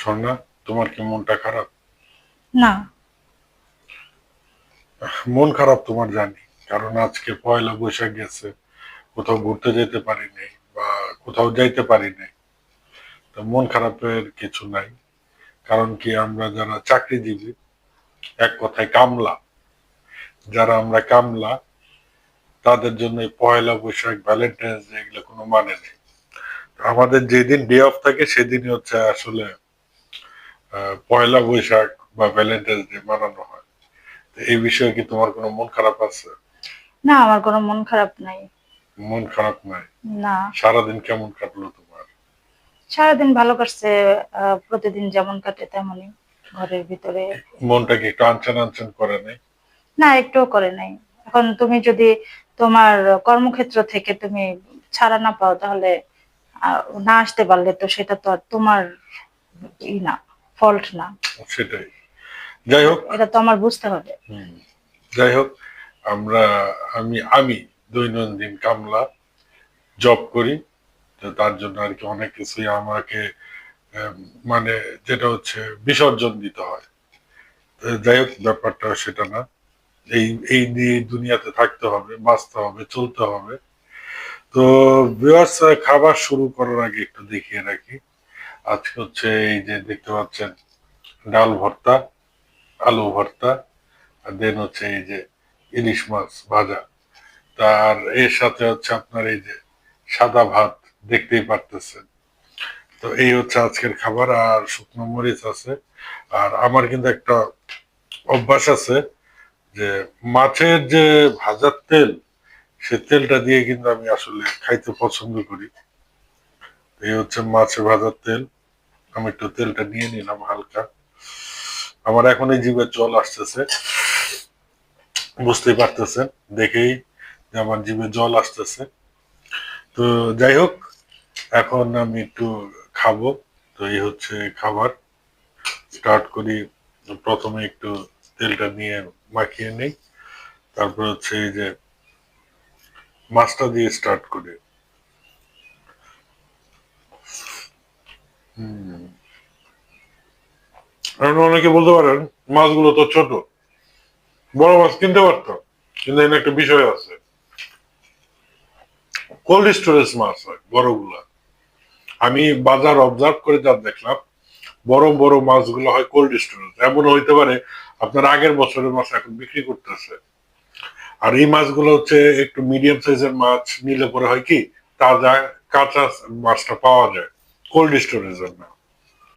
স্বর্ণা, তোমার কি মনটা খারাপ? না। মন খারাপ তোমার জানি, কারণ আজকে পয়লা বৈশাখ গেছে, কোথাও ঘুরতে যেতে পারি নাই বা কোথাও যাইতে পারি নাই। তো মন খারাপের কিছু নাই। কারণ কি, আমরা যারা চাকরিজীবী, এক কথায় কামলা, যারা আমরা কামলা, তাদের জন্য এই পয়লা বৈশাখ, ভ্যালেন্টাইন্স ডে এগুলো কোনো মানে নেই। আমাদের যেদিন ডে অফ থাকে সেদিনই হচ্ছে আসলে পয়লা বৈশাখ বা ভ্যালেন্টাইন্স ডে মানানো হয়। তো এই বিষয়ে কি তোমার কোনো মন খারাপ আছে? না, আমার কোনো মন খারাপ নাই। মন খারাপ নাই? না। সারাদিন কেমন কাটলো তোমার? সারাদিন ভালো কাটছে। প্রতিদিন যেমন কাটে তেমনই, ঘরের ভিতরে। মনটা কি একটু আনচান আনচান করে নাই? না, একটুও করে নাই। এখন তুমি যদি তোমার কর্মক্ষেত্র থেকে তুমি ছাড়া না পাও, তাহলে না আসতে পারলে তো সেটা তো আর তোমার না, ফল্ট না। সেটাই। যাই হোক। এটা তো আমার বুঝতে হবে। হুম, যাই হোক। আমরা আমি আমি দৈনন্দিন কামলা, জব করি। তো তার জন্য আর কি অনেক কিছুই আমাকে আহ, মানে যেটা হচ্ছে বিসর্জন দিতে হয়। তো যাই হোক, ব্যাপারটা সেটা না। এই এই নিয়ে দুনিয়াতে থাকতে হবে, বাঁচতে হবে, চলতে হবে। তো ভিউয়ার্স, খাবার শুরু করার আগে একটু দেখিয়ে রাখি। আজকে হচ্ছে এই যে দেখতে পাচ্ছেন, ডাল ভর্তা, আলু ভর্তা, আর দেন হচ্ছে এই যে ইলিশ মাছ ভাজা। তার এর সাথে হচ্ছে আপনার এই যে সাদা ভাত, দেখতেই পারতেছেন। তো এই হচ্ছে আজকের খাবার, আর শুকনো মরিচ আছে। আর আমার কিন্তু একটা অভ্যাস আছে, যে মাছের যে ভাজার তেল, সে তেলটা দিয়ে কিন্তু আমি আসলে খাইতে পছন্দ করি। এই হচ্ছে মাছে ভাজার তেল। আমি একটু তেলটা নিয়ে নিলাম হালকা। আমার এখন এই জিভে জল আসতেছে, বুঝতেই পারতেছেন দেখেই যে আমার জিভে জল আসতেছে। তো যাই হোক, এখন আমি একটু খাবো। তো এই হচ্ছে খাবার। স্টার্ট করি। প্রথমে একটু তেলটা নিয়ে মাখিয়ে নেই, তারপর হচ্ছে এই যে মাছটা দিয়ে স্টার্ট করি। হুম। এখন অনেকে বলতে পারেন, মাছগুলো তো ছোট, বড় মাছ কিনতে পারতো। কিন্তু এখানে একটা বিষয় আছে, কোল্ড স্টোরেজ মাছ হয় বড়গুলা। আমি বাজার অবজার্ভ করে যা দেখলাম, বড় বড় মাছগুলো হয় কোল্ড স্টোরেজ। এমন হইতে পারে আপনার আগের বছরের মাছ এখন বিক্রি করতেছে। আর এই মাছগুলো হচ্ছে একটু মিডিয়াম সাইজের মাছ নিলে পরে হয় কি, তাজা কাঁচা মাছটা পাওয়া যায়, কোল্ড স্টোরেজের না।